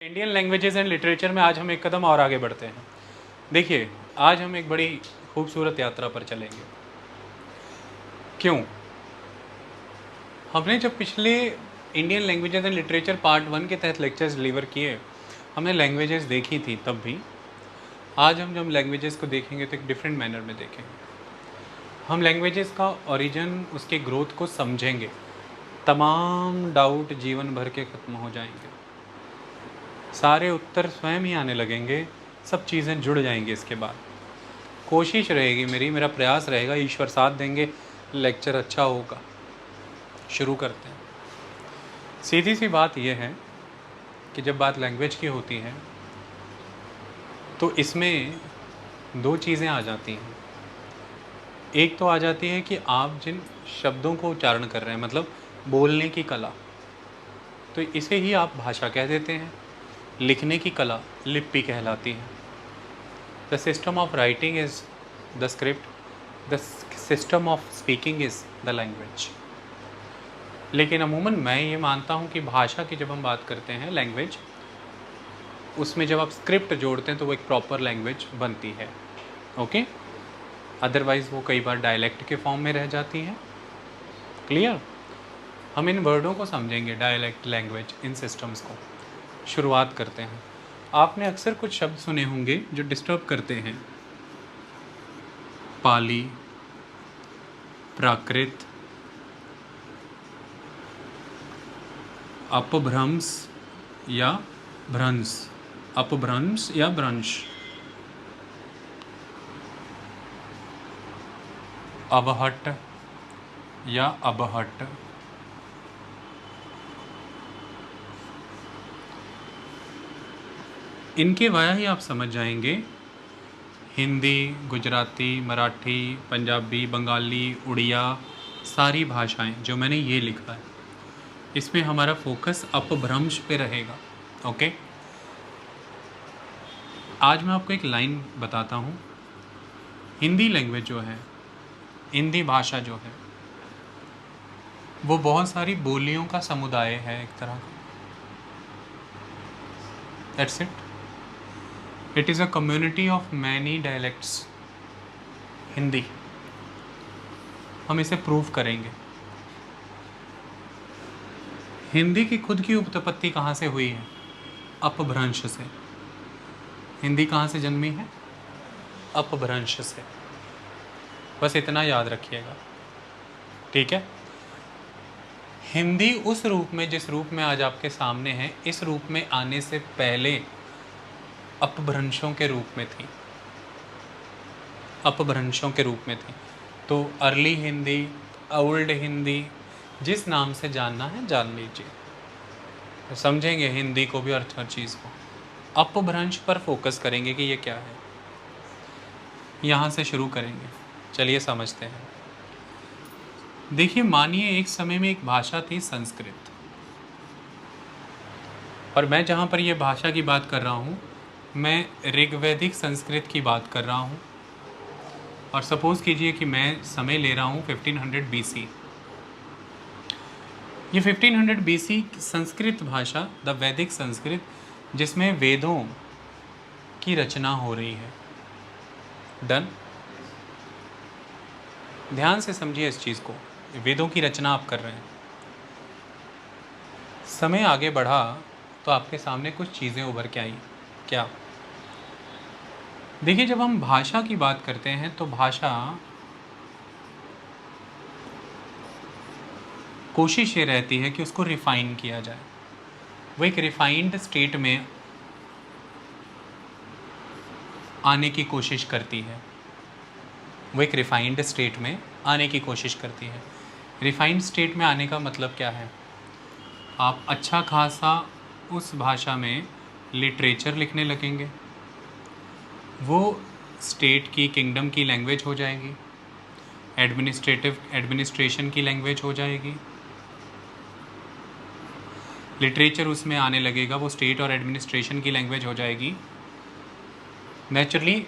Indian languages and literature में आज हम एक कदम और आगे बढ़ते हैं। देखिए, आज हम एक बड़ी खूबसूरत यात्रा पर चलेंगे। क्यों? हमने जब पिछले Indian languages and literature part 1 के तहत लेक्चर्स डिलीवर किए, हमने लैंग्वेजेस देखी थी तब भी। आज हम जब लैंग्वेजेस को देखेंगे तो एक डिफरेंट मैनर में देखेंगे। हम लैंग्वेजेस का ओरिजिन, उसके ग्रोथ को समझेंगे। तमाम डाउट जीवन भर के ख़त्म हो जाएंगे, सारे उत्तर स्वयं ही आने लगेंगे, सब चीज़ें जुड़ जाएंगी। इसके बाद कोशिश रहेगी मेरा प्रयास रहेगा, ईश्वर साथ देंगे, लेक्चर अच्छा होगा। शुरू करते हैं। सीधी सी बात यह है कि जब बात लैंग्वेज की होती है तो इसमें दो चीज़ें आ जाती हैं। एक तो आ जाती है कि आप जिन शब्दों को उच्चारण कर रहे हैं, मतलब बोलने की कला, तो इसे ही आप भाषा कह देते हैं। लिखने की कला लिपि कहलाती है। The system of writing is the script, the system of speaking is the language. लेकिन अमूमन मैं ये मानता हूँ कि भाषा की जब हम बात करते हैं, लैंग्वेज, उसमें जब आप स्क्रिप्ट जोड़ते हैं तो वो एक प्रॉपर लैंग्वेज बनती है। ओके? अदरवाइज़ वो कई बार डायलेक्ट के फॉर्म में रह जाती हैं। क्लियर? हम इन वर्डों को समझेंगे, डायलेक्ट, लैंग्वेज, इन सिस्टम्स को। शुरुआत करते हैं। आपने अक्सर कुछ शब्द सुने होंगे जो डिस्टर्ब करते हैं। पाली, प्राकृत, अपभ्रंश या भ्रंश, अपभ्रंश या भ्रंश, अवहट या अबहट, इनके वाया ही आप समझ जाएंगे। हिंदी, गुजराती, मराठी, पंजाबी, बंगाली, उड़िया, सारी भाषाएं जो मैंने ये लिखा है, इसमें हमारा फोकस अपभ्रंश पे रहेगा। ओके? आज मैं आपको एक लाइन बताता हूँ। हिंदी लैंग्वेज जो है, हिंदी भाषा जो है, वो बहुत सारी बोलियों का समुदाय है, एक तरह का। That's it. It is a community of many dialects. Hindi, हम इसे प्रूव करेंगे। हिंदी की खुद की उत्पत्ति कहाँ से हुई है? अपभ्रंश से। हिंदी कहाँ से जन्मी है? अपभ्रंश से। बस इतना याद रखिएगा, ठीक है? हिंदी उस रूप में, जिस रूप में आज आपके सामने है, इस रूप में आने से पहले अपभ्रंशों के रूप में थी। अपभ्रंशों के रूप में थी। तो अर्ली हिंदी, ओल्ड हिंदी, जिस नाम से जानना है जान लीजिए। तो समझेंगे हिंदी को भी और हर चीज़ को। अपभ्रंश पर फोकस करेंगे कि ये क्या है, यहाँ से शुरू करेंगे। चलिए समझते हैं। देखिए, मानिए एक समय में एक भाषा थी संस्कृत, और मैं जहाँ पर ये भाषा की बात कर रहा हूँ, मैं ऋग्वैदिक संस्कृत की बात कर रहा हूँ। और सपोज़ कीजिए कि मैं समय ले रहा हूँ 1500 BC। ये 1500 BC संस्कृत भाषा, द वैदिक संस्कृत, जिसमें वेदों की रचना हो रही है। डन? ध्यान से समझिए इस चीज़ को। वेदों की रचना आप कर रहे हैं। समय आगे बढ़ा तो आपके सामने कुछ चीज़ें उभर के आई। क्या? देखिए, जब हम भाषा की बात करते हैं तो भाषा, कोशिश ये रहती है कि उसको रिफ़ाइन किया जाए। वो एक रिफ़ाइंड स्टेट में आने की कोशिश करती है। वो एक रिफ़ाइंड स्टेट में आने की कोशिश करती है। रिफ़ाइंड स्टेट में आने का मतलब क्या है? आप अच्छा खासा उस भाषा में लिटरेचर लिखने लगेंगे, वो स्टेट की, किंगडम की लैंग्वेज हो जाएगी। एडमिनिस्ट्रेशन की लैंग्वेज हो जाएगी। लिटरेचर उसमें आने लगेगा, वो स्टेट और एडमिनिस्ट्रेशन की लैंग्वेज हो जाएगी। नेचुरली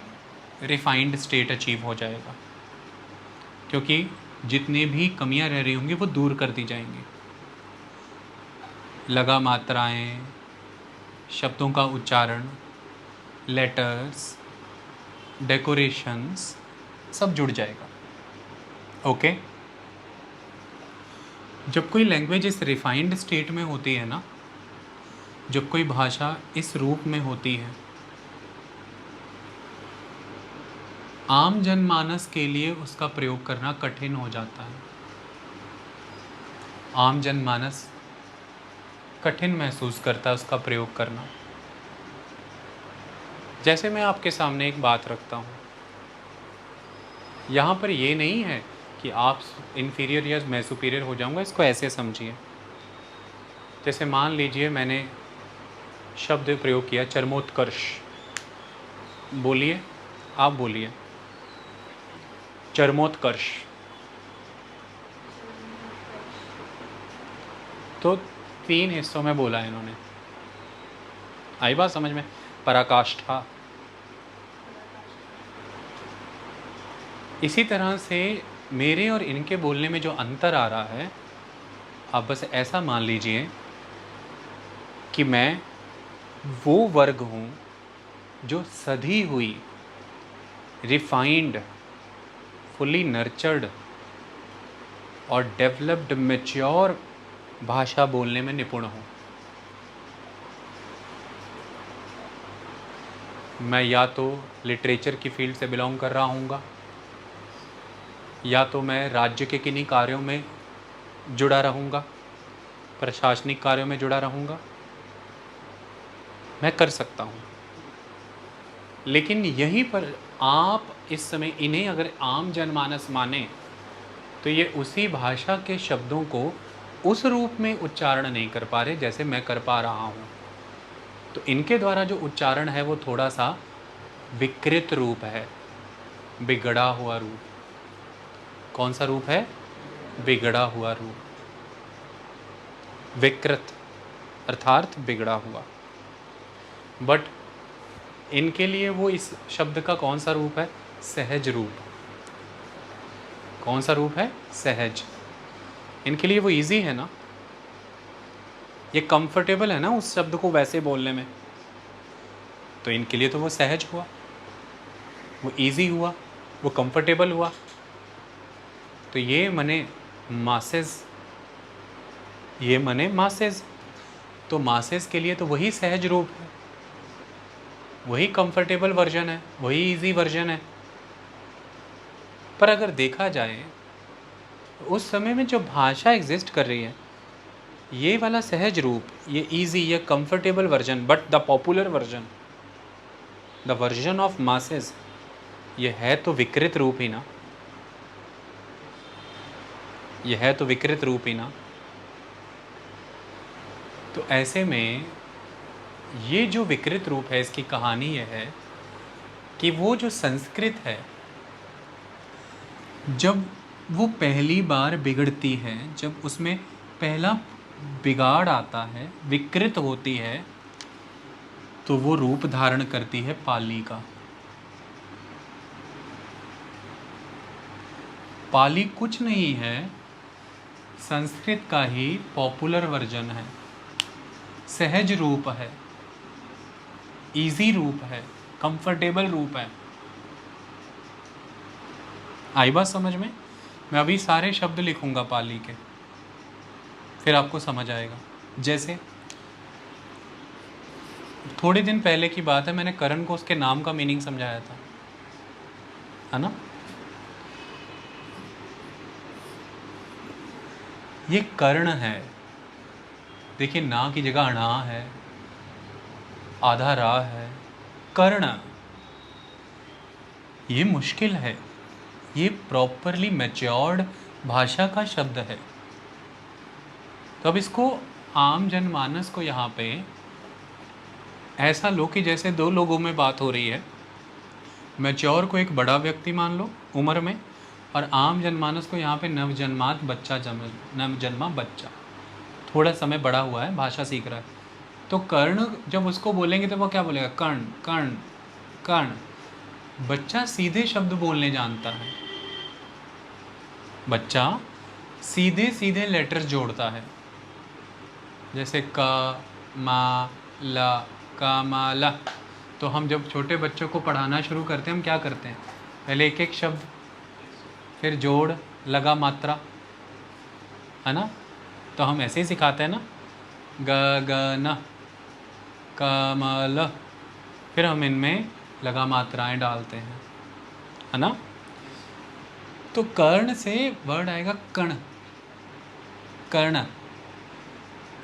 रिफाइंड स्टेट अचीव हो जाएगा, क्योंकि जितने भी कमियां रह रही होंगी वो दूर कर दी जाएंगी। लगा मात्राएं, शब्दों का उच्चारण, लेटर्स, डेकोरेशंस सब जुड़ जाएगा। ओके। जब कोई लैंग्वेज इस रिफाइंड स्टेट में होती है ना, जब कोई भाषा इस रूप में होती है, आम जनमानस के लिए उसका प्रयोग करना कठिन हो जाता है। आम जनमानस कठिन महसूस करता है उसका प्रयोग करना। जैसे मैं आपके सामने एक बात रखता हूँ, यहाँ पर ये नहीं है कि आप इन्फीरियर या मैं सुपीरियर हो जाऊँगा, इसको ऐसे समझिए। जैसे मान लीजिए मैंने शब्द प्रयोग किया चरमोत्कर्ष, बोलिए, आप बोलिए चरमोत्कर्ष। तो 3 हिस्सों में बोला है इन्होंने, आई बात समझ में? पराकाष्ठा। इसी तरह से मेरे और इनके बोलने में जो अंतर आ रहा है, आप बस ऐसा मान लीजिए कि मैं वो वर्ग हूँ जो सधी हुई, रिफाइंड, फुली नर्चर्ड और डेवलप्ड मैच्योर भाषा बोलने में निपुण हूँ। मैं या तो लिटरेचर की फील्ड से बिलोंग कर रहा हूँगा, या तो मैं राज्य के किन्हीं कार्यों में जुड़ा रहूँगा, प्रशासनिक कार्यों में जुड़ा रहूँगा, मैं कर सकता हूँ। लेकिन यहीं पर आप इस समय इन्हें अगर आम जनमानस माने तो ये उसी भाषा के शब्दों को उस रूप में उच्चारण नहीं कर पा रहे जैसे मैं कर पा रहा हूँ। तो इनके द्वारा जो उच्चारण है वो थोड़ा सा विकृत रूप है, बिगड़ा हुआ रूप। कौन सा रूप है? बिगड़ा हुआ रूप, विकृत अर्थात बिगड़ा हुआ। बट इनके लिए वो इस शब्द का कौन सा रूप है? सहज रूप। कौन सा रूप है? सहज। इनके लिए वो इजी है ना, ये कंफर्टेबल है ना उस शब्द को वैसे बोलने में, तो इनके लिए तो वो सहज हुआ, वो इजी हुआ, वो कंफर्टेबल हुआ। तो ये मने मासेस, ये मने मासेस। तो मासेस के लिए तो वही सहज रूप है, वही कंफर्टेबल वर्जन है, वही इजी वर्जन है। पर अगर देखा जाए उस समय में जो भाषा एग्जिस्ट कर रही है, ये वाला सहज रूप, ये इजी, ये comfortable version, but the popular version, the version of masses, ये है तो विकृत रूप ही ना, ये है तो विकृत रूप ही ना। तो ऐसे में ये जो विकृत रूप है, इसकी कहानी ये है कि वो जो संस्कृत है, जब वो पहली बार बिगड़ती है, जब उसमें पहला बिगाड़ आता है, विकृत होती है, तो वो रूप धारण करती है पाली का। पाली कुछ नहीं है, संस्कृत का ही पॉपुलर वर्जन है, सहज रूप है, इजी रूप है, कंफर्टेबल रूप है। आई बात समझ में? मैं अभी सारे शब्द लिखूंगा पाली के, फिर आपको समझ आएगा। जैसे थोड़े दिन पहले की बात है, मैंने करण को उसके नाम का मीनिंग समझाया था, है ना? ये कर्ण है, देखिए ना की जगह अणा है, आधा रा है, कर्ण। ये मुश्किल है, ये प्रॉपरली मैच्योर्ड भाषा का शब्द है। तो अब इसको आम जनमानस को यहाँ पे ऐसा लो कि जैसे दो लोगों में बात हो रही है, मैच्योर को एक बड़ा व्यक्ति मान लो उम्र में, और आम जनमानस को यहाँ पे नवजन्मात बच्चा, नवजन्मा बच्चा, थोड़ा समय बड़ा हुआ है, भाषा सीख रहा है। तो कर्ण जब उसको बोलेंगे तो वो क्या बोलेगा? कर्ण कर्ण कर्ण। बच्चा सीधे शब्द बोलने जानता है, बच्चा सीधे सीधे लेटर्स जोड़ता है, जैसे क, मा, ला, कमल। तो हम जब छोटे बच्चों को पढ़ाना शुरू करते हैं हम क्या करते हैं, पहले एक एक शब्द, फिर जोड़, लगा मात्रा, है ना। तो हम ऐसे ही सिखाते हैं ना, गगन कमल, फिर हम इनमें लगा मात्राएं डालते हैं, है ना। तो कर्ण से वर्ड आएगा कण, कर्ण,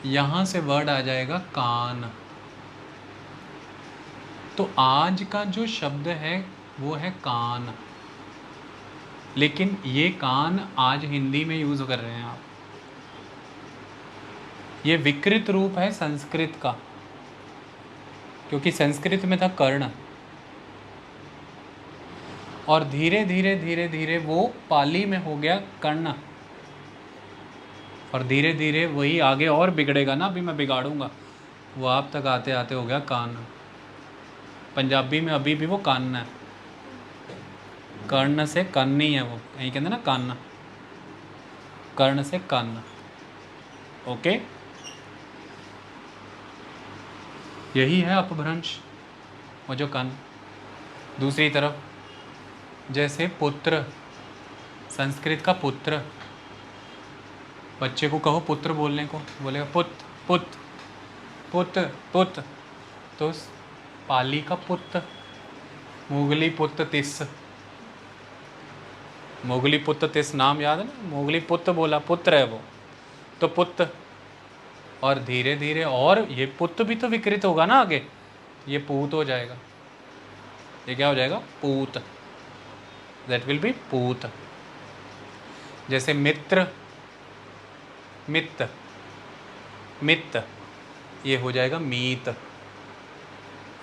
यहाँ से वर्ड आ जाएगा कान। तो आज का जो शब्द है वो है कान, लेकिन ये कान आज हिंदी में यूज कर रहे हैं आप। ये विकृत रूप है संस्कृत का, क्योंकि संस्कृत में था कर्ण, और धीरे धीरे धीरे धीरे वो पाली में हो गया कर्ण, और धीरे धीरे वही आगे और बिगड़ेगा ना, अभी मैं बिगाड़ूंगा, वो आप तक आते आते हो गया कान। पंजाबी में अभी भी वो कान है, कर्ण से कन्न नहीं है, वो कहीं कहते ना कान, कर्ण से कन्न। ओके, यही है अपभ्रंश, वो जो कन्न। दूसरी तरफ जैसे पुत्र, संस्कृत का पुत्र, बच्चे को कहो पुत्र बोलने को, बोलेगा पुत पुत पुत पुत। तो पाली का पुत्र, मुगली पुत्र तिस, मुगली पुत्र तिस नाम याद है ना, मुगली पुत्र बोला, पुत्र है वो, तो पुत्र। और धीरे धीरे और ये पुत्र भी तो विकृत होगा ना आगे, ये पूत हो जाएगा। ये क्या हो जाएगा, पूत, दैट विल बी पूत। जैसे मित्र, मित्त, मित्त, ये हो जाएगा मीत,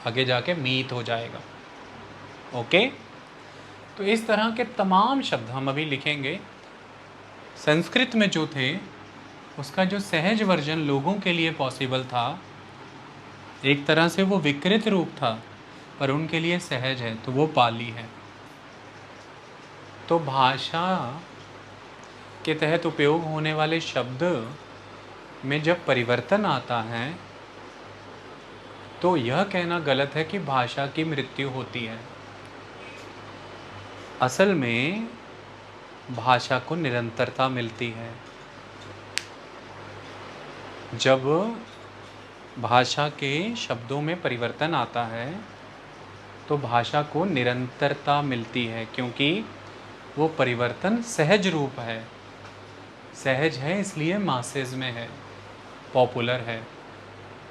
आगे जाके मीत हो जाएगा। ओके, तो इस तरह के तमाम शब्द हम अभी लिखेंगे। संस्कृत में जो थे उसका जो सहज वर्जन लोगों के लिए पॉसिबल था, एक तरह से वो विकृत रूप था पर उनके लिए सहज है, तो वो पाली है। तो भाषा के तहत उपयोग होने वाले शब्द में जब परिवर्तन आता है तो यह कहना गलत है कि भाषा की मृत्यु होती है। असल में भाषा को निरंतरता मिलती है। जब भाषा के शब्दों में परिवर्तन आता है तो भाषा को निरंतरता मिलती है, क्योंकि वो परिवर्तन सहज रूप है। सहज है इसलिए मासेज में है, पॉपुलर है।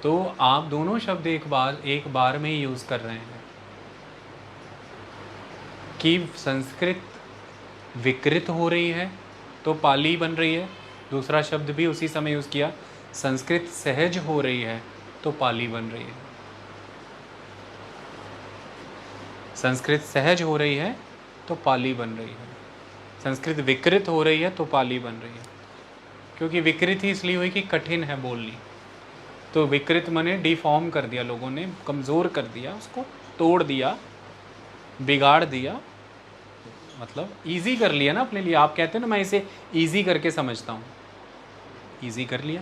तो आप दोनों शब्द एक बार में ही यूज़ कर रहे हैं कि संस्कृत विकृत हो रही है तो पाली बन रही है। दूसरा शब्द भी उसी समय यूज़ किया, संस्कृत सहज हो रही है तो पाली बन रही है। संस्कृत सहज हो रही है तो पाली बन रही है, संस्कृत विकृत हो रही है तो पाली बन रही है। क्योंकि विकृत ही इसलिए हुई कि कठिन है बोलनी, तो विकृत माने डिफॉर्म कर दिया लोगों ने, कमज़ोर कर दिया, उसको तोड़ दिया, बिगाड़ दिया, मतलब इजी कर लिया ना अपने लिए। आप कहते हैं ना मैं इसे इजी करके समझता हूँ, इजी कर लिया,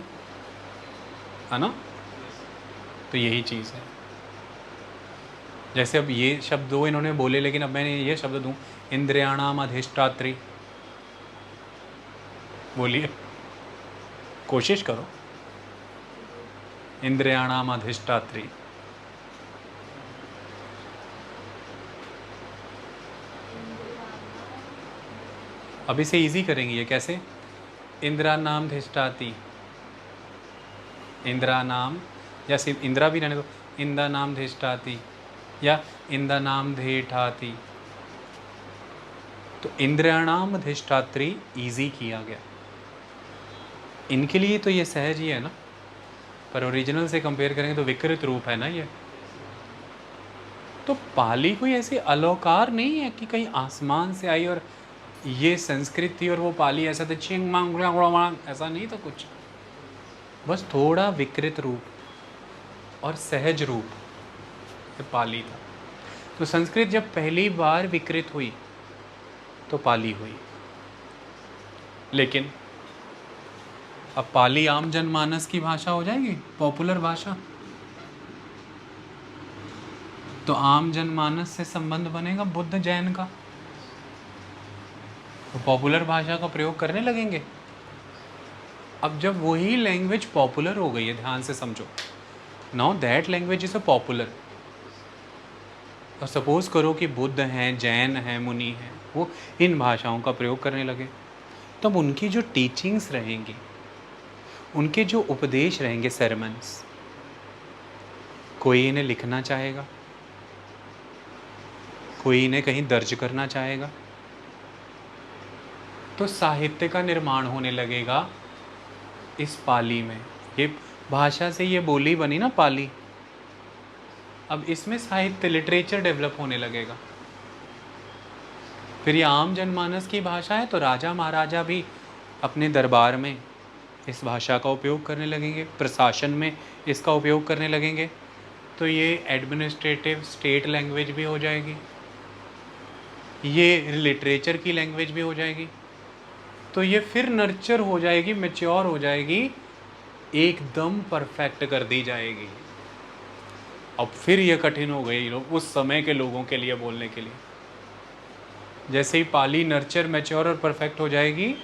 है ना। तो यही चीज़ है। जैसे अब ये शब्द दो इन्होंने बोले, लेकिन अब मैंने ये शब्द दूँ, इंद्रियाणाम अधिष्ठात्री, बोलिए, कोशिश करो, इंद्रियाणाम अधिष्ठात्री। अब इसे इजी करेंगे, ये कैसे, इंद्रा नाम धिष्ठाति, इंद्रा नाम, या सिर्फ इंद्रा भी रहने दो, इंद्रा नाम धिष्ठाति या इंद्रा नाम धेठाति। तो इंद्रियाणाम अधिष्ठात्री इजी किया गया, इनके लिए तो ये सहज ही है ना, पर ओरिजिनल से कंपेयर करेंगे तो विकृत रूप है ना ये। तो पाली हुई ऐसी अलौकार नहीं है कि कहीं आसमान से आई और ये संस्कृत थी और वो पाली ऐसा था, चिंग मांग ऐसा नहीं था कुछ, बस थोड़ा विकृत रूप और सहज रूप ये पाली था। तो संस्कृत जब पहली बार विकृत हुई तो पाली हुई, लेकिन अब पाली आम जनमानस की भाषा हो जाएगी, पॉपुलर भाषा। तो आम जनमानस से संबंध बनेगा बुद्ध जैन का, तो पॉपुलर भाषा का प्रयोग करने लगेंगे। अब जब वही लैंग्वेज पॉपुलर हो गई है, ध्यान से समझो, now that language is a popular, और सपोज करो कि बुद्ध हैं, जैन हैं, मुनि हैं, वो इन भाषाओं का प्रयोग करने लगे, तब उनकी जो टीचिंग्स रहेंगी, उनके जो उपदेश रहेंगे, सरमन्स, कोई इन्हें लिखना चाहेगा, कोई इन्हें कहीं दर्ज करना चाहेगा, तो साहित्य का निर्माण होने लगेगा इस पाली में। ये भाषा से ये बोली बनी ना पाली, अब इसमें साहित्य, लिटरेचर डेवलप होने लगेगा। फिर ये आम जनमानस की भाषा है, तो राजा महाराजा भी अपने दरबार में इस भाषा का उपयोग करने लगेंगे, प्रशासन में इसका उपयोग करने लगेंगे, तो ये एडमिनिस्ट्रेटिव स्टेट लैंग्वेज भी हो जाएगी, ये लिटरेचर की लैंग्वेज भी हो जाएगी। तो ये फिर नर्चर हो जाएगी, मैच्योर हो जाएगी, एकदम परफेक्ट कर दी जाएगी। अब फिर ये कठिन हो गई उस समय के लोगों के लिए बोलने के लिए। जैसे ही पाली नर्चर, मैच्योर और परफेक्ट हो जाएगी,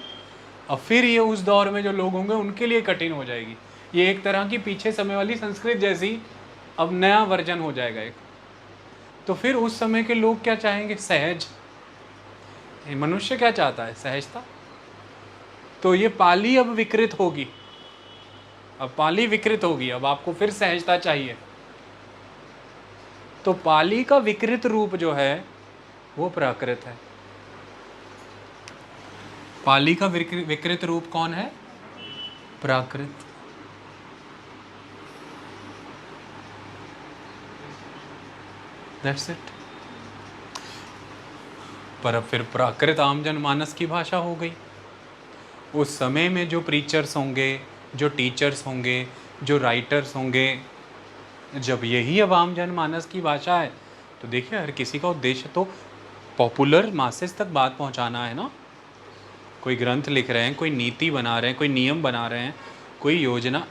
अब फिर ये उस दौर में जो लोग होंगे उनके लिए कठिन हो जाएगी। ये एक तरह की पीछे समय वाली संस्कृत जैसी अब नया वर्जन हो जाएगा एक। तो फिर उस समय के लोग क्या चाहेंगे? सहज। मनुष्य क्या चाहता है? सहजता। तो ये पाली अब विकृत होगी, अब पाली विकृत होगी, अब आपको फिर सहजता चाहिए। तो पाली का विकृत रूप जो है वो प्राकृत है। पाली का विकृत रूप कौन है? प्राकृत। That's it. पर अब फिर प्राकृत आम जनमानस की भाषा हो गई। उस समय में जो प्रीचर्स होंगे, जो टीचर्स होंगे, जो राइटर्स होंगे, जब यही अब आम जनमानस की भाषा है, तो देखिए हर किसी का उद्देश्य तो पॉपुलर मासेस तक बात पहुंचाना है ना। कोई ग्रंथ लिख रहे हैं, कोई नीति बना रहे हैं, कोई नियम बना रहे हैं, कोई योजना,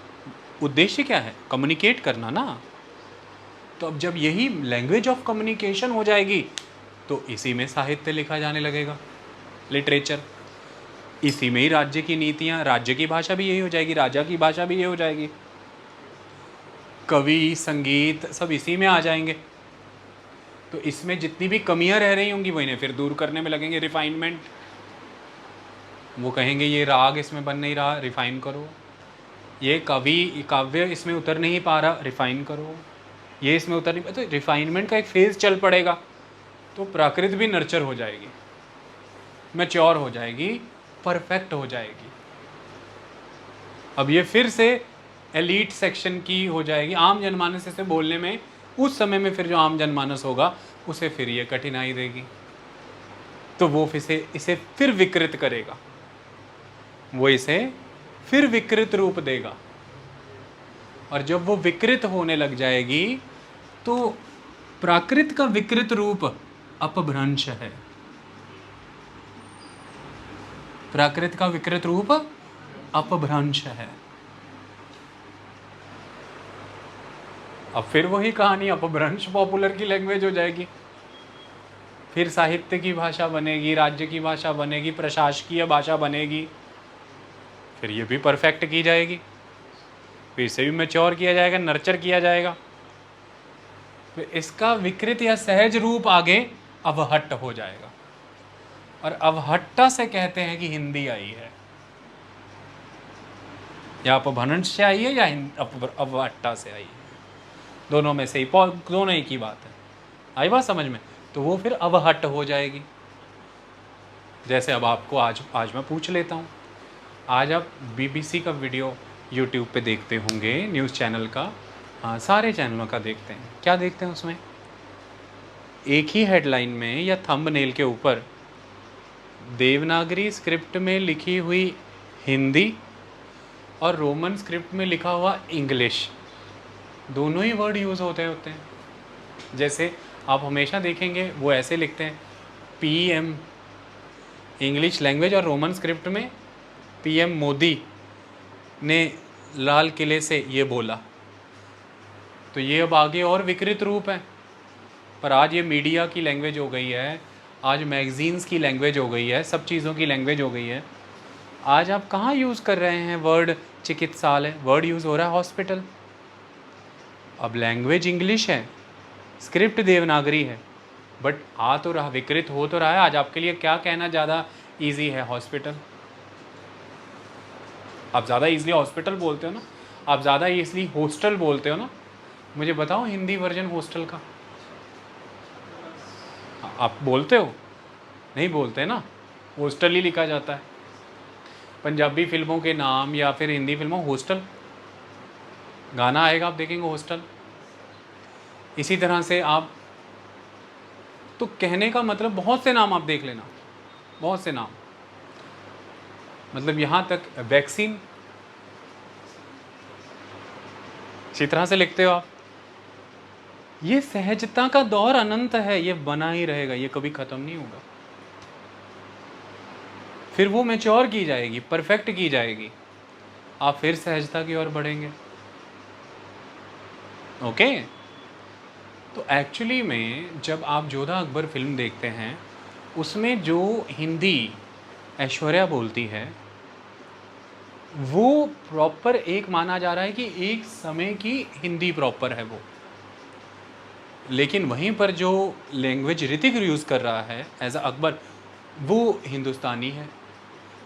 उद्देश्य क्या है? कम्युनिकेट करना ना। तो अब जब यही लैंग्वेज ऑफ कम्युनिकेशन हो जाएगी, तो इसी में साहित्य लिखा जाने लगेगा, लिटरेचर। इसी में ही राज्य की नीतियाँ, राज्य की भाषा भी यही हो जाएगी, राजा की भाषा भी यही हो जाएगी, कवि, संगीत, सब इसी में आ जाएंगे। तो इसमें जितनी भी कमियां रह रही होंगी वो इन्हें फिर दूर करने में लगेंगे, रिफाइनमेंट। वो कहेंगे ये राग इसमें बन नहीं रहा, रिफाइन करो, ये काव्य इसमें उतर नहीं पा रहा, रिफाइन करो, ये इसमें उतर नहीं, तो रिफाइनमेंट का एक फेज चल पड़ेगा। तो प्राकृत भी नर्चर हो जाएगी, मैच्योर हो जाएगी, परफेक्ट हो जाएगी। अब ये फिर से एलीट सेक्शन की हो जाएगी। आम जनमानस से बोलने में उस समय में फिर जो आम जनमानस होगा उसे फिर ये कठिनाई देगी, तो वो इसे फिर विकृत करेगा, वो इसे फिर विकृत रूप देगा। और जब वो विकृत होने लग जाएगी तो प्राकृत का विकृत रूप अपभ्रंश है। प्राकृत का विकृत रूप अपभ्रंश है। अब फिर वही कहानी, अपभ्रंश पॉपुलर की लैंग्वेज हो जाएगी, फिर साहित्य की भाषा बनेगी, राज्य की भाषा बनेगी, प्रशासकीय भाषा बनेगी, फिर ये भी परफेक्ट की जाएगी, फिर इसे भी मैच्योर किया जाएगा, नर्चर किया जाएगा। फिर इसका विकृत या सहज रूप आगे अवहट्ट हो जाएगा। और अवहट्टा से कहते हैं कि हिंदी आई है, या अपभ्रंश से आई है या अवहट्टा से आई है, दोनों में से ही, दोनों ही की बात है। आई बात समझ में? तो वो फिर अवहट्ट हो जाएगी। जैसे अब आपको आज मैं पूछ लेता हूँ, आज आप BBC का वीडियो YouTube पे देखते होंगे, न्यूज़ चैनल का, सारे चैनलों का देखते हैं। क्या देखते हैं उसमें? एक ही हेडलाइन में या थंबनेल के ऊपर देवनागरी स्क्रिप्ट में लिखी हुई हिंदी और रोमन स्क्रिप्ट में लिखा हुआ इंग्लिश, दोनों ही वर्ड यूज़ होते हैं। जैसे आप हमेशा देखेंगे वो ऐसे लिखते हैं PM इंग्लिश लैंग्वेज, और रोमन स्क्रिप्ट में PM मोदी ने लाल किले से ये बोला। तो ये अब आगे और विकृत रूप है। पर आज ये मीडिया की लैंग्वेज हो गई है, आज मैगजीन्स की लैंग्वेज हो गई है, सब चीज़ों की लैंग्वेज हो गई है। आज आप कहाँ यूज़ कर रहे हैं वर्ड चिकित्सालय, वर्ड यूज़ हो रहा है हॉस्पिटल। अब लैंग्वेज इंग्लिश है, स्क्रिप्ट देवनागरी है, बट आ तो रहा, विकृत हो तो रहा है। आज आपके लिए क्या कहना ज़्यादा ईजी है? हॉस्पिटल। आप ज़्यादा ईजिली हॉस्पिटल बोलते हो ना, आप ज़्यादा ईजिली हॉस्टल बोलते हो ना। मुझे बताओ हिंदी वर्जन हॉस्टल का। आप बोलते हो? नहीं बोलते ना, हॉस्टल ही लिखा जाता है। पंजाबी फिल्मों के नाम या फिर हिंदी फिल्मों हॉस्टल, गाना आएगा आप देखेंगे हॉस्टल। इसी तरह से आप, तो कहने का मतलब बहुत से नाम आप देख लेना, बहुत से नाम। मतलब यहाँ तक वैक्सीन, इसी तरह से लिखते हो आप। ये सहजता का दौर अनंत है, ये बना ही रहेगा, ये कभी ख़त्म नहीं होगा। फिर वो मैच्योर की जाएगी, परफेक्ट की जाएगी, आप फिर सहजता की ओर बढ़ेंगे। ओके। तो एक्चुअली में जब आप जोधा अकबर फिल्म देखते हैं, उसमें जो हिंदी ऐश्वर्या बोलती है वो प्रॉपर एक माना जा रहा है कि एक समय की हिंदी प्रॉपर है वो। लेकिन वहीं पर जो लैंग्वेज ऋतिक यूज़ कर रहा है एज अ अकबर, वो हिंदुस्तानी है।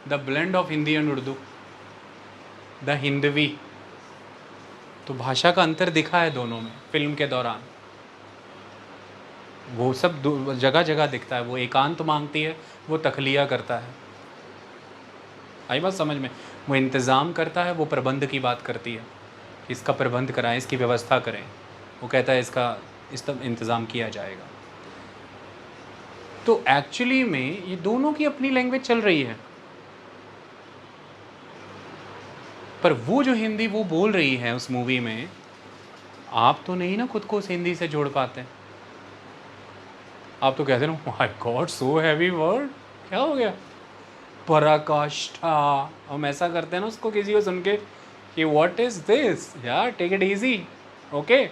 The blend of Hindi and Urdu, the Hindavi. तो भाषा का अंतर दिखा है दोनों में फिल्म के दौरान, वो सब जगह जगह दिखता है। वो एकांत मांगती है, वो तखलिया करता है। आई बात समझ में? वो इंतज़ाम करता है, वो प्रबंध की बात करती है, इसका प्रबंध कराएं, इसकी व्यवस्था करें। वो कहता है इसका इंतज़ाम किया जाएगा। तो एक्चुअली में ये दोनों की अपनी लैंग्वेज चल रही है, पर वो जो हिंदी वो बोल रही है उस मूवी में, आप तो नहीं ना खुद को उस हिंदी से जोड़ पाते। आप तो कहते हो my God so heavy word, क्या हो गया, पराकाष्ठा। हम ऐसा करते हैं ना उसको किसी को सुन के कि व्हाट इज दिस यार, टेक इट इजी। ओके।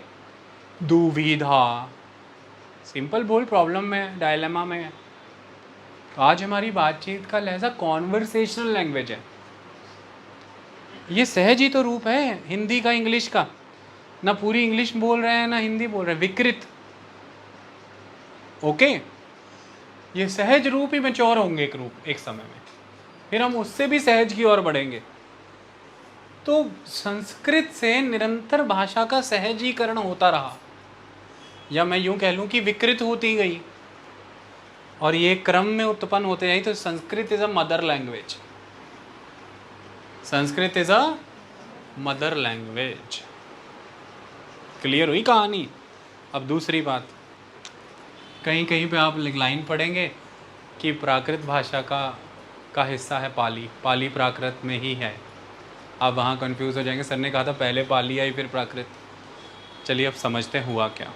दुविधा, सिंपल बोल, प्रॉब्लम में, डायलेमा में। तो आज हमारी बातचीत का लहजा कॉन्वर्सेशनल लैंग्वेज है। ये सहज ही तो रूप है हिंदी का, इंग्लिश का। ना पूरी इंग्लिश बोल रहे हैं ना हिंदी बोल रहे हैं, विकृत। ओके। ये सहज रूप ही मैच्योर होंगे एक समय में, फिर हम उससे भी सहज की ओर बढ़ेंगे। तो संस्कृत से निरंतर भाषा का सहजीकरण होता रहा, या मैं यूं कह लूं कि विकृत होती गई, और ये क्रम में उत्पन्न होते जाए। तो Sanskrit is a mother language, Sanskrit is a mother language. Clear हुई कहानी? अब दूसरी बात, कहीं कहीं पे आप लाइन पढ़ेंगे कि प्राकृत भाषा का हिस्सा है पाली, पाली प्राकृत में ही है। आप वहाँ कंफ्यूज हो जाएंगे, सर ने कहा था पहले पाली आई फिर प्राकृत। चलिए अब समझते हैं हुआ क्या।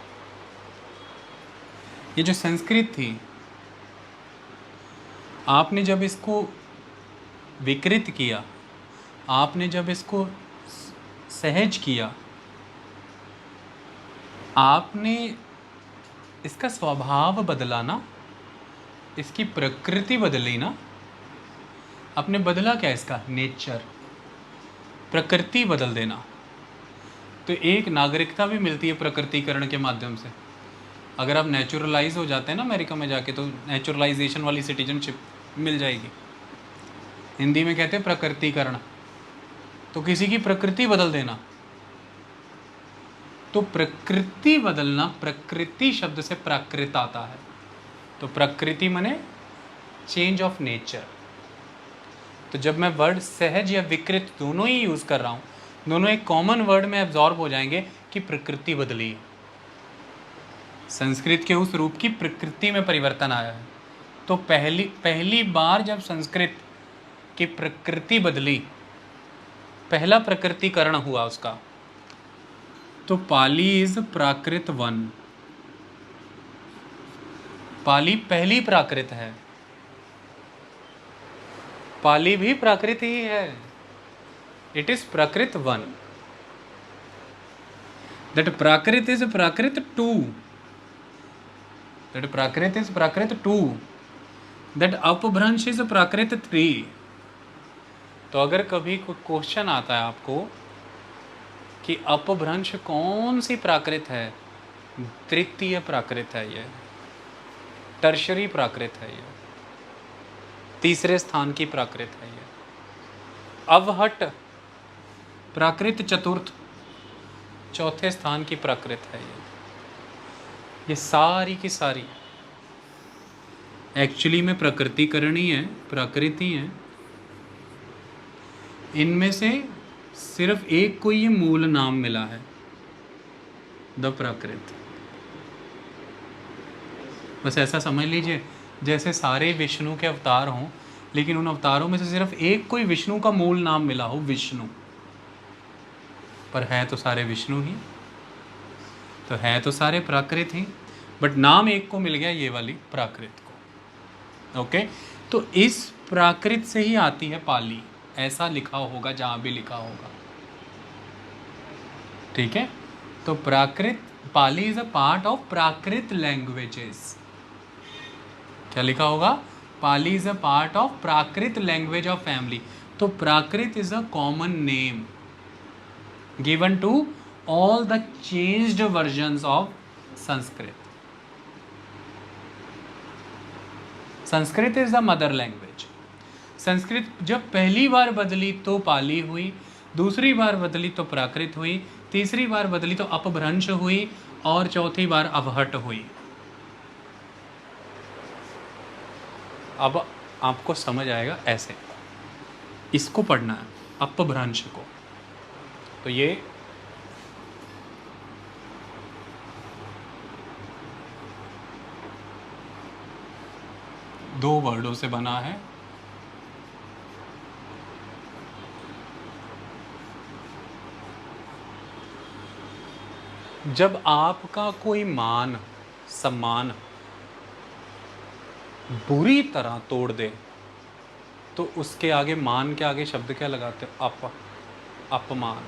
ये जो संस्कृत थी, आपने जब इसको विकृत किया, आपने जब इसको सहज किया, आपने इसका स्वभाव बदला ना, इसकी प्रकृति बदली ना। आपने बदला क्या? इसका नेचर, प्रकृति बदल देना। तो एक नागरिकता भी मिलती है प्रकृतिकरण के माध्यम से। अगर आप नेचुरलाइज हो जाते हैं ना अमेरिका में जाके, तो नेचुरलाइजेशन वाली सिटीजनशिप मिल जाएगी। हिंदी में कहते हैं प्रकृतिकरण, तो किसी की प्रकृति बदल देना। तो प्रकृति बदलना, प्रकृति शब्द से प्राकृत आता है। तो प्रकृति माने चेंज ऑफ नेचर। तो जब मैं वर्ड सहज या विकृत दोनों ही यूज़ कर रहा हूँ, दोनों एक कॉमन वर्ड में एब्जॉर्ब हो जाएंगे कि प्रकृति बदली, संस्कृत के उस रूप की प्रकृति में परिवर्तन आया है। तो पहली बार जब संस्कृत की प्रकृति बदली, पहला प्रकृतिकरण हुआ उसका, तो पाली इज प्राकृत वन। पाली पहली प्राकृत है, पाली भी प्राकृत ही है। It is Prakrit one. That Prakrit is Prakrit two. That Prakrit is Prakrit 2, that Apabhramsha is Prakrit 3। तो अगर कभी कोई क्वेश्चन आता है आपको कि अपभ्रंश कौन सी प्राकृत है, तृतीय प्राकृत है ये, टर्शरी प्राकृत है ये, तीसरे स्थान की प्राकृत है ये। अवहट प्राकृत चतुर्थ, चौथे स्थान की प्राकृत है ये सारी की सारी एक्चुअली में प्रकृतिकरणी है, प्राकृति है। इनमें से सिर्फ एक को ये मूल नाम मिला है, द प्राकृत। बस ऐसा समझ लीजिए जैसे सारे विष्णु के अवतार हों, लेकिन उन अवतारों में से सिर्फ एक कोई विष्णु का मूल नाम मिला हो, विष्णु, पर है तो सारे विष्णु ही, तो है तो सारे प्राकृत ही, बट नाम एक को मिल गया, ये वाली प्राकृत को। ओके, तो इस प्राकृत से ही आती है पाली, ऐसा लिखा होगा जहां भी लिखा होगा। ठीक है, तो Prakrit, Pali is a part of Prakrit languages. क्या लिखा होगा? Pali is a part of Prakrit language of family. तो Prakrit is a common name given to all the changed versions of Sanskrit. Sanskrit is the mother language. Sanskrit जब पहली बार बदली तो पाली हुई, दूसरी बार बदली तो प्राकृत हुई, तीसरी बार बदली तो अपभ्रंश हुई, और चौथी बार अवहट हुई। अब आपको समझ आएगा ऐसे, इसको पढ़ना है अपभ्रंश को। तो ये दो वर्डों से बना है। जब आपका कोई मान सम्मान बुरी तरह तोड़ दे तो उसके आगे, मान के आगे शब्द क्या लगाते हो? अप, अपमान,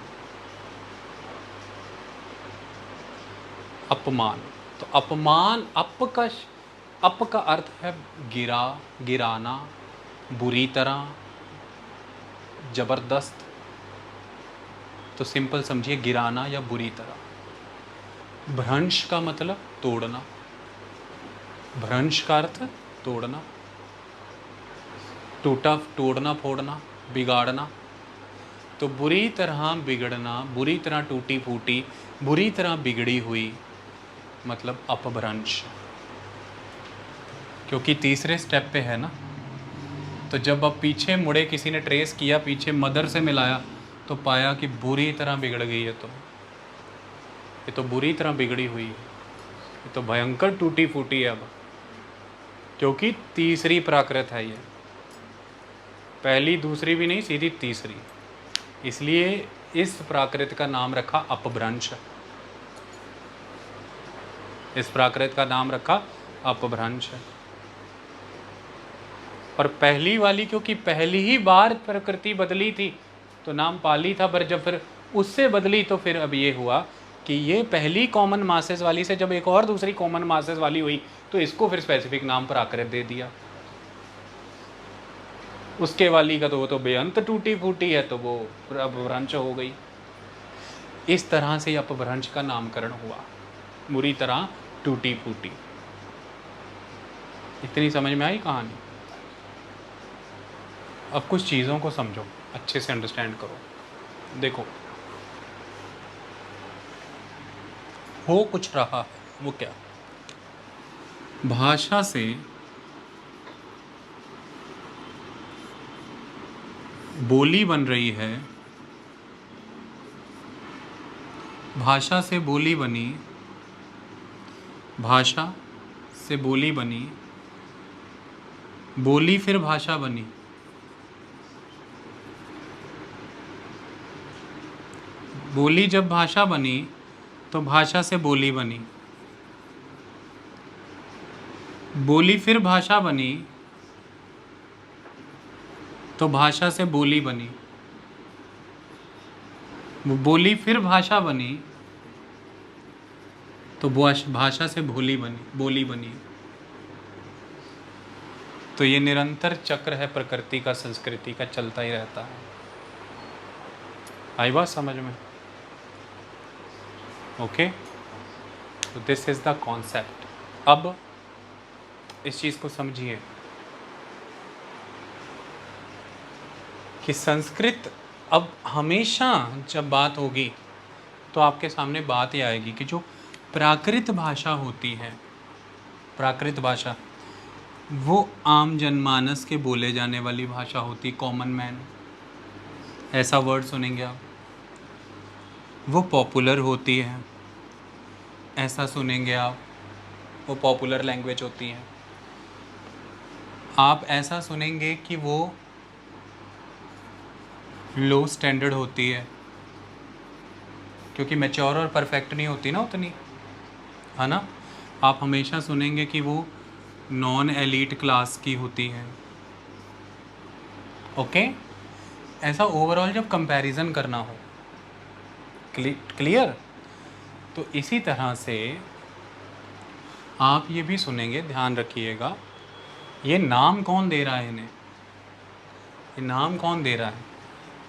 अपमान। तो अपमान, अप का अर्थ है गिरा, गिराना, बुरी तरह, जबरदस्त। तो सिंपल समझिए, गिराना या बुरी तरह। भ्रंश का मतलब तोड़ना, भ्रंश का अर्थ तोड़ना, टूटा, तोड़ना, फोड़ना, बिगाड़ना। तो बुरी तरह बिगड़ना, बुरी तरह टूटी फूटी, बुरी तरह बिगड़ी हुई, मतलब अपभ्रंश। क्योंकि तीसरे स्टेप पे है ना, तो जब अब पीछे मुड़े, किसी ने ट्रेस किया, पीछे मदर से मिलाया, तो पाया कि बुरी तरह बिगड़ गई है। तो ये तो बुरी तरह बिगड़ी हुई है, ये तो भयंकर टूटी फूटी है अब, क्योंकि तीसरी प्राकृत है ये, पहली दूसरी भी नहीं, सीधी तीसरी। इसलिए इस प्राकृत का नाम रखा अपभ्रंश। इस प्राकृत का नाम रखा अपभ्रंश। और पहली वाली, क्योंकि पहली ही बार प्रकृति बदली थी तो नाम पाली था, पर जब फिर उससे बदली तो फिर अब ये हुआ कि ये पहली कॉमन मासेस वाली से जब एक और दूसरी कॉमन मासेस वाली हुई तो इसको फिर स्पेसिफिक नाम प्राकृत दे दिया। उसके वाली का तो वो तो बेअंत टूटी फूटी है, तो वो अपभ्रंश हो गई। इस तरह से अपभ्रंश का नामकरण हुआ, बुरी तरह टूटी फूटी। इतनी समझ में आई कहानी? अब कुछ चीज़ों को समझो, अच्छे से अंडरस्टैंड करो। देखो, हो कुछ रहा है, वो क्या? भाषा से बोली बन रही है, भाषा से बोली बनी, भाषा से बोली बनी, बोली फिर भाषा बनी, बोली जब भाषा बनी तो भाषा से बोली बनी, बोली फिर भाषा बनी तो भाषा से बोली बनी, बोली फिर भाषा बनी तो भाषा से बोली बनी, बोली बनी। तो ये निरंतर चक्र है प्रकृति का, संस्कृति का, चलता ही रहता है। आई बात समझ में? ओके, तो दिस इज द कॉन्सेप्ट। अब इस चीज को समझिए कि संस्कृत, अब हमेशा जब बात होगी तो आपके सामने बात ये आएगी कि जो प्राकृत भाषा होती है, प्राकृत भाषा वो आम जनमानस के बोले जाने वाली भाषा होती, कॉमन मैन, ऐसा वर्ड सुनेंगे आप। वो पॉपुलर होती है, ऐसा सुनेंगे आप, वो पॉपुलर लैंग्वेज होती है। आप ऐसा सुनेंगे कि वो लो स्टैंडर्ड होती है, क्योंकि मैच्योर और परफेक्ट नहीं होती ना उतनी, है ना। आप हमेशा सुनेंगे कि वो नॉन एलीट क्लास की होती है। ओके, ऐसा ओवरऑल जब कंपैरिजन करना हो, क्लियर। तो इसी तरह से आप ये भी सुनेंगे, ध्यान रखिएगा, ये नाम कौन दे रहा है इन्हें, ये नाम कौन दे रहा है।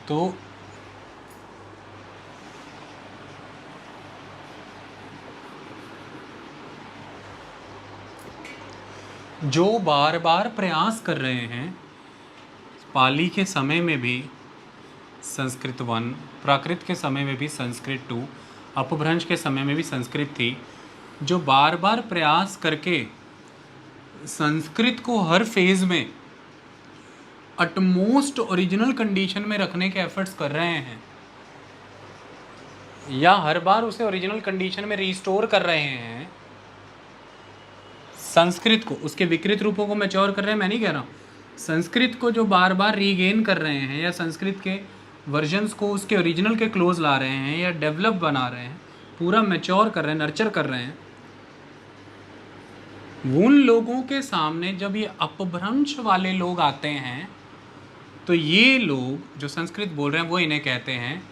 तो जो बार बार प्रयास कर रहे हैं, पाली के समय में भी संस्कृत 1, प्राकृत के समय में भी संस्कृत 2, अपभ्रंश के समय में भी संस्कृत थी, जो बार बार प्रयास करके संस्कृत को हर फेज में अटमोस्ट ओरिजिनल कंडीशन में रखने के एफर्ट्स कर रहे हैं, या हर बार उसे ओरिजिनल कंडीशन में रिस्टोर कर रहे हैं, संस्कृत को, उसके विकृत रूपों को मैच्योर कर रहे हैं, मैं नहीं कह रहा हूँ, संस्कृत को जो बार बार रीगेन कर रहे हैं, या संस्कृत के वर्जन्स को उसके ओरिजिनल के क्लोज ला रहे हैं, या डेवलप बना रहे हैं, पूरा मैच्योर कर रहे हैं, नर्चर कर रहे हैं, उन लोगों के सामने जब ये अपभ्रंश वाले लोग आते हैं, तो ये लोग जो संस्कृत बोल रहे हैं वो इन्हें कहते हैं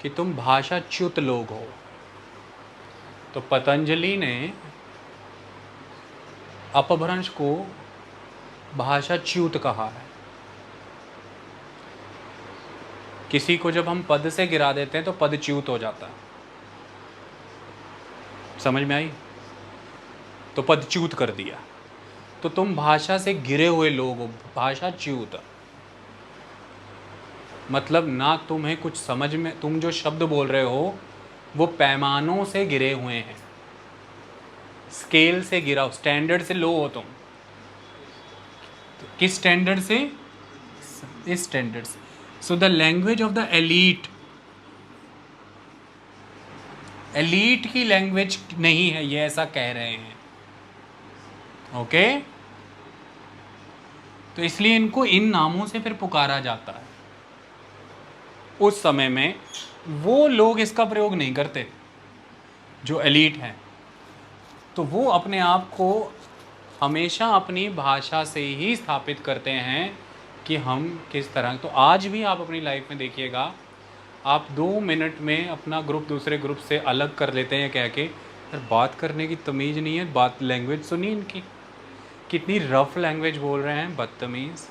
कि तुम भाषाच्युत लोग हो। तो पतंजलि ने अपभ्रंश को भाषाच्युत कहा है। किसी को जब हम पद से गिरा देते हैं तो पदच्युत हो जाता है, समझ में आई? तो पदच्युत कर दिया, तो तुम भाषा से गिरे हुए लोग हो, भाषाच्युत। मतलब ना तुम्हें कुछ समझ में, तुम जो शब्द बोल रहे हो वो पैमानों से गिरे हुए हैं, स्केल से गिरा, स्टैंडर्ड से लो हो तुम। तो किस स्टैंडर्ड से? इस स्टैंडर्ड से। So the language of the elite, elite की लैंग्वेज नहीं है ये, ऐसा कह रहे हैं। ओके, तो इसलिए इनको इन नामों से फिर पुकारा जाता है। उस समय में वो लोग इसका प्रयोग नहीं करते जो एलीट हैं, तो वो अपने आप को हमेशा अपनी भाषा से ही स्थापित करते हैं कि हम किस तरह। तो आज भी आप अपनी लाइफ में देखिएगा, आप 2 मिनट में अपना ग्रुप दूसरे ग्रुप से अलग कर लेते हैं कह के, यार बात करने की तमीज़ नहीं है, बात लैंग्वेज सुनिए इनकी, कितनी रफ लैंग्वेज बोल रहे हैं, बदतमीज़।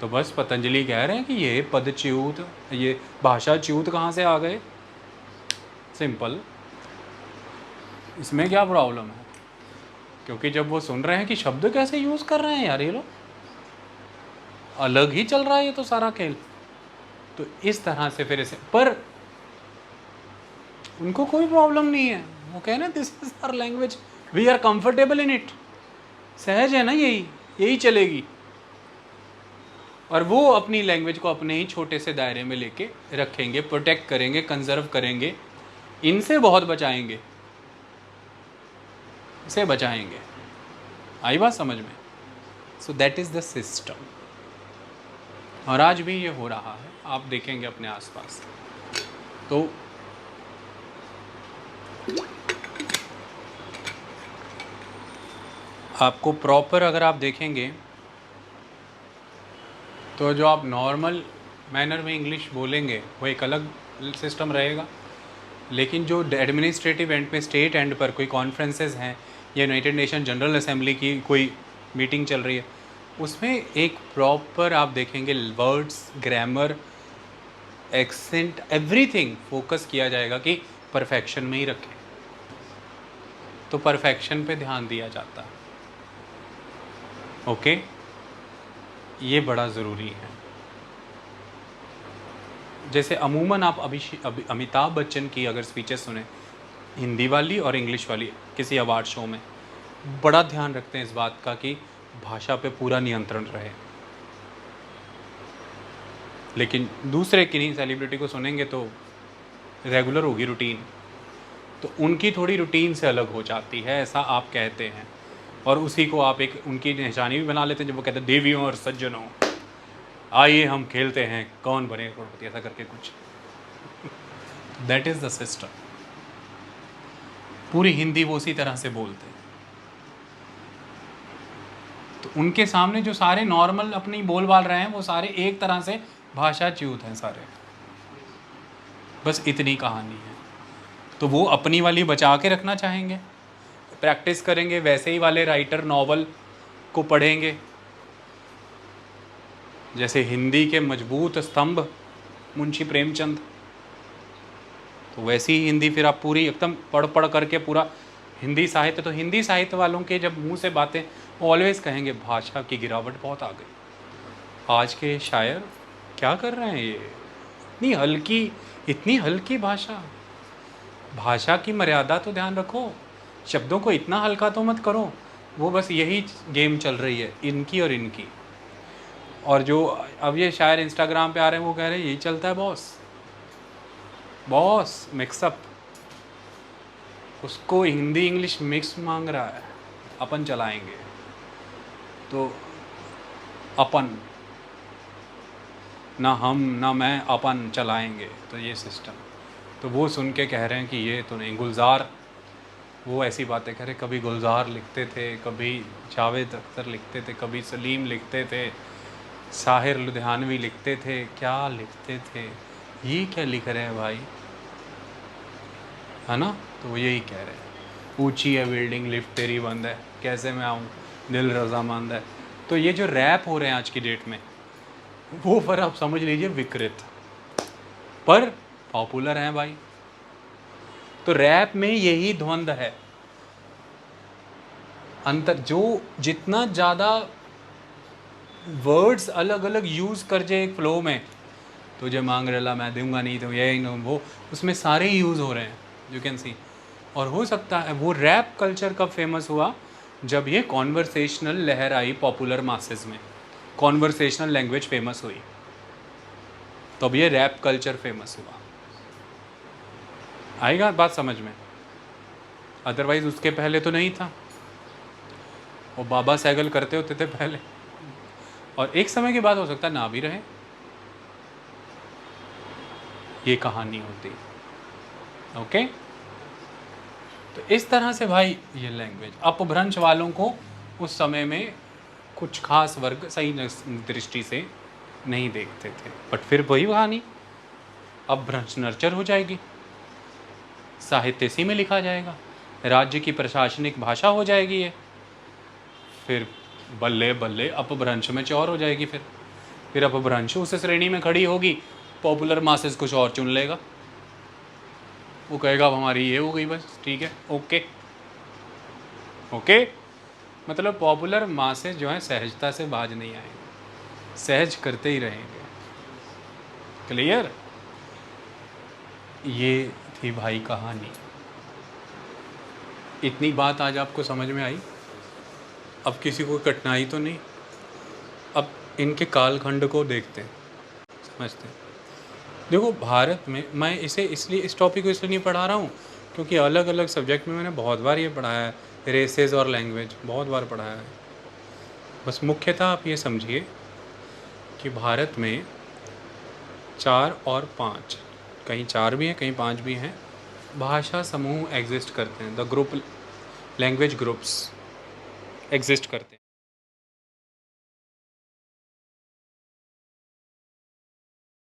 तो बस पतंजलि कह रहे हैं कि ये पदच्युत, ये भाषाच्युत कहाँ से आ गए, सिंपल। इसमें क्या प्रॉब्लम है? क्योंकि जब वो सुन रहे हैं कि शब्द कैसे यूज़ कर रहे हैं यार ये लोग, अलग ही चल रहा है ये तो सारा खेल। तो इस तरह से फिर इसे, पर उनको कोई प्रॉब्लम नहीं है, वो कह रहे हैं this is our language, we are comfortable in it, सहज है ना, यही चलेगी। और वो अपनी लैंग्वेज को अपने ही छोटे से दायरे में लेके रखेंगे, प्रोटेक्ट करेंगे, कंजर्व करेंगे, इनसे बहुत बचाएंगे, इसे बचाएंगे। आई बात समझ में? So that is the system, और आज भी ये हो रहा है, आप देखेंगे अपने आसपास। तो आपको प्रॉपर अगर आप देखेंगे तो जो आप नॉर्मल मैनर में इंग्लिश बोलेंगे वो एक अलग सिस्टम रहेगा, लेकिन जो एडमिनिस्ट्रेटिव एंड पे, स्टेट एंड पर कोई कॉन्फ्रेंसेस हैं या यूनाइटेड नेशन जनरल असेंबली की कोई मीटिंग चल रही है, उसमें एक प्रॉपर आप देखेंगे words, grammar, accent, everything focus किया जाएगा कि परफेक्शन में ही रखें। तो परफेक्शन पे ध्यान दिया जाता है। ओके, ये बड़ा ज़रूरी है। जैसे अमूमन आप अमिताभ बच्चन की अगर स्पीचेस सुने, हिंदी वाली और इंग्लिश वाली, किसी अवार्ड शो में, बड़ा ध्यान रखते हैं इस बात का कि भाषा पे पूरा नियंत्रण रहे। लेकिन दूसरे किन्हीं सेलिब्रिटी को सुनेंगे तो रेगुलर होगी रूटीन, तो उनकी थोड़ी रूटीन से अलग हो जाती है, ऐसा आप कहते हैं, और उसी को आप एक उनकी निशानी भी बना लेते हैं जब वो कहते हैं देवियों और सज्जनों आइए हम खेलते हैं कौन बने करोड़पति, ऐसा करके कुछ। That is the system. पूरी हिंदी वो उसी तरह से बोलते हैं। तो उनके सामने जो सारे नॉर्मल अपनी बोल बाल रहे हैं वो सारे एक तरह से भाषा च्यूत हैं सारे। बस इतनी कहानी है। तो वो अपनी वाली बचा के रखना चाहेंगे, प्रैक्टिस करेंगे, वैसे ही वाले राइटर नॉवल को पढ़ेंगे, जैसे हिंदी के मजबूत स्तंभ मुंशी प्रेमचंद, तो वैसी ही हिंदी फिर आप पूरी एकदम पढ़ पढ़ करके पूरा हिंदी साहित्य। तो हिंदी साहित्य वालों के जब मुंह से बातें, वो ऑलवेज कहेंगे भाषा की गिरावट बहुत आ गई, आज के शायर क्या कर रहे हैं, ये इतनी हल्की भाषा। भाषा की मर्यादा तो ध्यान रखो, शब्दों को इतना हल्का तो मत करो। वो बस यही गेम चल रही है इनकी और इनकी। और जो अब ये शायर इंस्टाग्राम पे आ रहे हैं वो कह रहे हैं यही चलता है बॉस मिक्सअप, उसको हिंदी इंग्लिश मिक्स मांग रहा है, अपन चलाएंगे। तो अपन ना हम ना मैं, अपन चलाएंगे, तो ये सिस्टम। तो वो सुन के कह रहे हैं कि ये तो नहीं। गुलजार वो ऐसी बातें कह रहे, कभी गुलजार लिखते थे, कभी जावेद अख्तर लिखते थे, कभी सलीम लिखते थे, साहिर लुधियानवी लिखते थे, क्या लिखते थे, ये क्या लिख रहे हैं भाई, है ना। तो वो यही कह रहे हैं, ऊंची है बिल्डिंग लिफ्ट तेरी बंद है, कैसे मैं आऊँ दिल रजामंद है। तो ये जो रैप हो रहे हैं आज की डेट में, वो पर आप समझ लीजिए विकृत, पर पॉपुलर हैं भाई। तो रैप में यही द्वंद है, अंतर, जो जितना ज़्यादा वर्ड्स अलग अलग यूज़ कर जाए एक फ्लो में, तुझे मांग रला मैं दूंगा नहीं, तो ये वो उसमें सारे ही यूज़ हो रहे हैं, यू कैन सी। और हो सकता है वो रैप कल्चर कब फेमस हुआ, जब ये कॉन्वर्सेशनल लहर आई पॉपुलर मासेस में, कॉन्वर्सेशनल लैंग्वेज फेमस हुई, तब ये रैप कल्चर फेमस हुआ। आएगा बात समझ में, अदरवाइज उसके पहले तो नहीं था। वो बाबा सैगल करते होते थे पहले, और एक समय के बाद हो सकता है ना भी रहे। ये कहानी होती है। ओके, तो इस तरह से भाई ये लैंग्वेज अपभ्रंश वालों को उस समय में कुछ खास वर्ग सही दृष्टि से नहीं देखते थे, बट फिर वही कहानी अपभ्रंश नर्चर हो जाएगी, साहित्य इसी में लिखा जाएगा, राज्य की प्रशासनिक भाषा हो जाएगी ये, फिर बल्ले बल्ले अपभ्रंश में चौर हो जाएगी। फिर अपभ्रंश उस श्रेणी में खड़ी होगी, पॉपुलर मासेस कुछ और चुन लेगा, वो कहेगा अब हमारी ये हो गई बस, ठीक है, ओके। मतलब पॉपुलर मासेस जो है सहजता से बाज नहीं आएंगे, सहज करते ही रहेंगे। क्लियर, ये थी भाई कहानी। इतनी बात आज आपको समझ में आई, अब किसी को कठिनाई तो नहीं। अब इनके कालखंड को देखते हैं, समझते हैं। देखो भारत में, मैं इसे इसलिए इस टॉपिक को इसलिए नहीं पढ़ा रहा हूँ क्योंकि अलग अलग सब्जेक्ट में मैंने बहुत बार ये पढ़ाया है, रेसेस और लैंग्वेज बहुत बार पढ़ाया है। बस मुख्यतः आप ये समझिए कि भारत में 4 और 5, कहीं 4 भी हैं कहीं 5 भी हैं, भाषा समूह एग्जिस्ट करते हैं, the group language groups exist करते हैं।